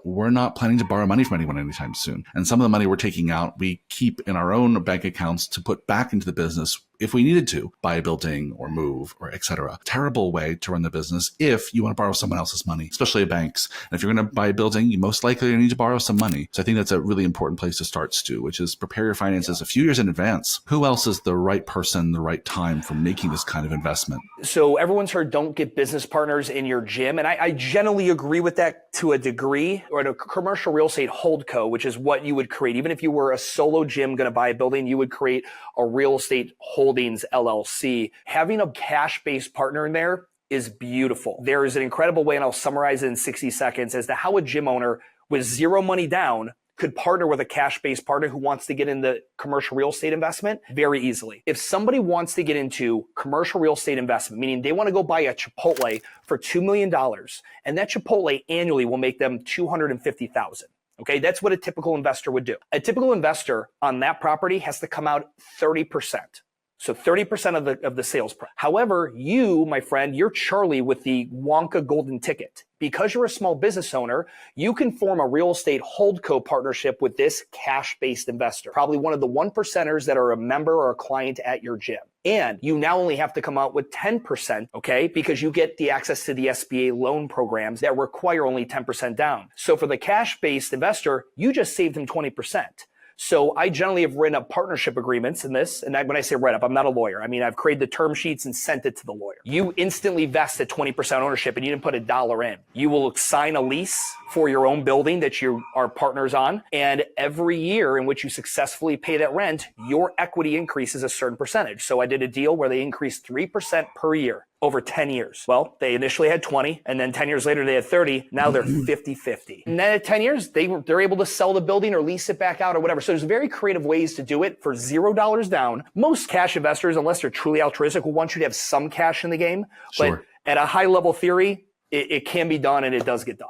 we're not planning to borrow money from anyone anytime soon. And some of the money we're taking out, we keep in our own bank accounts to put back into the business if we needed to buy a building or move or et cetera. Terrible way to run the business if you want to borrow someone else's money, especially banks. And if you're going to buy a building, you most likely need to borrow some money. So I think that's a really important place to start, Stu, which is prepare your finances a few years in advance. Who else is the right person, the right time for making this kind of investment? So everyone's heard don't get business partners in your gym. And I generally agree with that to a degree. Or at a commercial real estate holdco, which is what you would create. Even if you were a solo gym going to buy a building, you would create a real estate holdings LLC. Having a cash-based partner in there is beautiful. There is an incredible way, and I'll summarize it in 60 seconds, as to how a gym owner with zero money down could partner with a cash-based partner who wants to get into commercial real estate investment very easily. If somebody wants to get into commercial real estate investment, meaning they want to go buy a Chipotle for $2 million, and that Chipotle annually will make them $250,000. Okay, that's what a typical investor would do. A typical investor on that property has to come out 30%. So 30% of the sales price. However, you, my friend, you're Charlie with the Wonka golden ticket. Because you're a small business owner, you can form a real estate holdco partnership with this cash-based investor, probably one of the 1%ers that are a member or a client at your gym. And you now only have to come out with 10%, okay, because you get the access to the SBA loan programs that require only 10% down. So for the cash-based investor, you just saved them 20%. So I generally have written up partnership agreements in this. And when I say write up, I'm not a lawyer. I mean, I've created the term sheets and sent it to the lawyer. You instantly vest at 20% ownership and you didn't put $1 in. You will sign a lease for your own building that you are partners on. And every year in which you successfully pay that rent, your equity increases a certain percentage. So I did a deal where they increased 3% per year over 10 years. Well, they initially had 20, and then 10 years later, they had 30. Now they're 50-50. And then at 10 years, they're able to sell the building or lease it back out or whatever. So there's very creative ways to do it for $0 down. Most cash investors, unless they're truly altruistic, will want you to have some cash in the game. Sure. But at a high level theory, it can be done and it does get done.